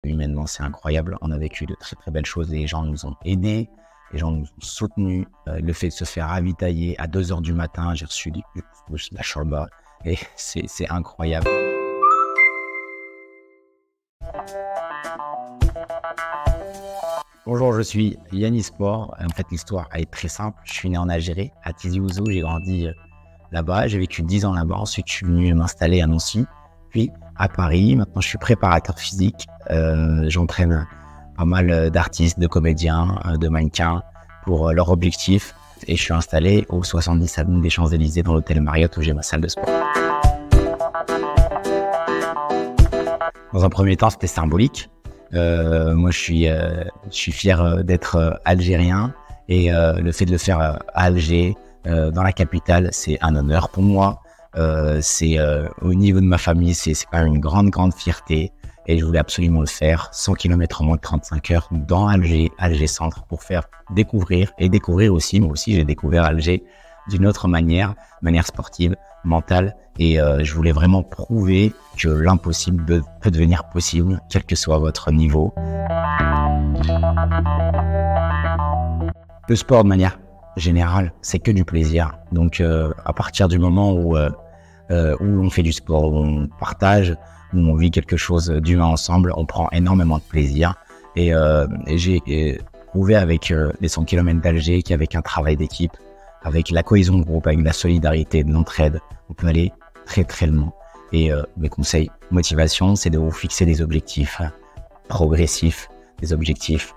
Humainement, c'est incroyable. On a vécu de très très belles choses. Les gens nous ont aidés, les gens nous ont soutenus. Le fait de se faire ravitailler à 2 h du matin, j'ai reçu du couscous, de la shorba, et c'est incroyable. Bonjour, je suis Yannis Sport. En fait, l'histoire est très simple. Je suis né en Algérie, à Tizi Ouzou. J'ai grandi là-bas. J'ai vécu 10 ans là-bas. Ensuite, je suis venu m'installer à Nancy, puis à Paris. Maintenant, je suis préparateur physique. J'entraîne pas mal d'artistes, de comédiens, de mannequins pour leur objectif. Et je suis installé au 70 avenue des Champs-Élysées dans l'hôtel Marriott où j'ai ma salle de sport. Dans un premier temps, c'était symbolique. Moi, je suis fier d'être algérien et le fait de le faire à Alger, dans la capitale, c'est un honneur pour moi. Au niveau de ma famille, c'est quand même une grande fierté et je voulais absolument le faire. 100 km en moins de 35 heures dans Alger Centre pour faire découvrir aussi. Moi aussi, j'ai découvert Alger d'une autre manière sportive, mentale. Et je voulais vraiment prouver que l'impossible peut devenir possible, quel que soit votre niveau. Le sport, de manière générale, c'est que du plaisir. Donc, à partir du moment où on fait du sport, où on partage, où on vit quelque chose d'humain ensemble, on prend énormément de plaisir. Et j'ai prouvé avec les 100 km d'Alger qu'avec un travail d'équipe, avec la cohésion de groupe, avec la solidarité, de l'entraide, on peut aller très loin. Et mes conseils, motivation, c'est de vous fixer des objectifs progressifs, des objectifs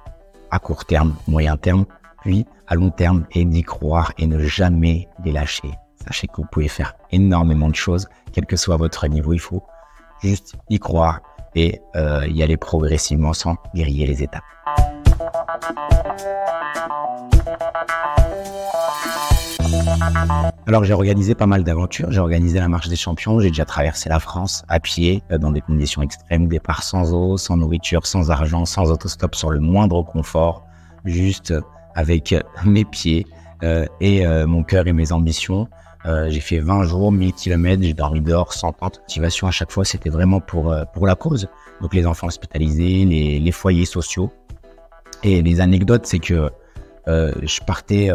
à court terme, moyen terme, puis à long terme, et d'y croire et ne jamais les lâcher. Sachez que vous pouvez faire énormément de choses, quel que soit votre niveau, il faut juste y croire et y aller progressivement sans griller les étapes. Alors j'ai organisé pas mal d'aventures, j'ai organisé la marche des champions, j'ai déjà traversé la France à pied dans des conditions extrêmes, départ sans eau, sans nourriture, sans argent, sans autostop, sur le moindre confort, juste avec mes pieds et mon cœur et mes ambitions. J'ai fait 20 jours, 1000 km, j'ai dormi dehors sans tente. Motivation à chaque fois, c'était vraiment pour la cause. Donc les enfants hospitalisés, les foyers sociaux. Et les anecdotes, c'est que je partais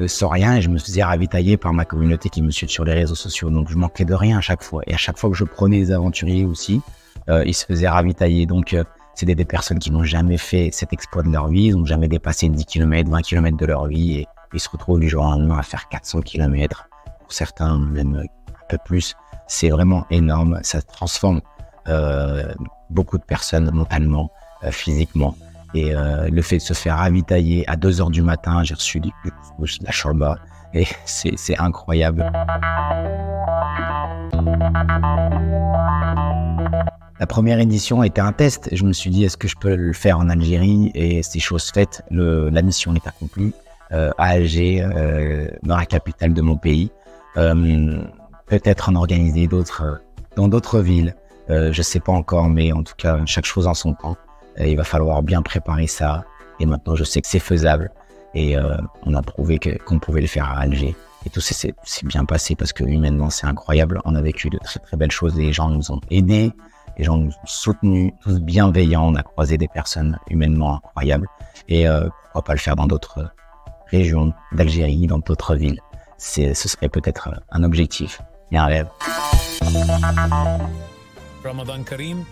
sans rien et je me faisais ravitailler par ma communauté qui me suit sur les réseaux sociaux. Donc je manquais de rien à chaque fois. Et à chaque fois que je prenais des aventuriers aussi, ils se faisaient ravitailler. Donc c'est des personnes qui n'ont jamais fait cet exploit de leur vie, ils n'ont jamais dépassé 10 km, 20 km de leur vie et ils se retrouvent du jour au lendemain à faire 400 km. Pour certains, même un peu plus. C'est vraiment énorme. Ça transforme beaucoup de personnes mentalement, physiquement. Et le fait de se faire ravitailler à 2 h du matin, j'ai reçu du couscous, de la shorba, et c'est incroyable. La première édition était un test. Je me suis dit, est-ce que je peux le faire en Algérie? Et c'est chose faite. La mission est accomplie à Alger, dans la capitale de mon pays. Peut-être en organiser d'autres dans d'autres villes. Je sais pas encore, mais en tout cas, chaque chose en son temps. Il va falloir bien préparer ça. Et maintenant, je sais que c'est faisable. Et on a prouvé qu'on pouvait le faire à Alger. Et tout ça, c'est bien passé parce que humainement, c'est incroyable. On a vécu de très très belles choses. Les gens nous ont aidés, les gens nous ont soutenus, tous bienveillants. On a croisé des personnes humainement incroyables. Et pourquoi pas le faire dans d'autres régions d'Algérie, dans d'autres villes. Ce serait peut-être un objectif et un rêve. Ramadan Kareem.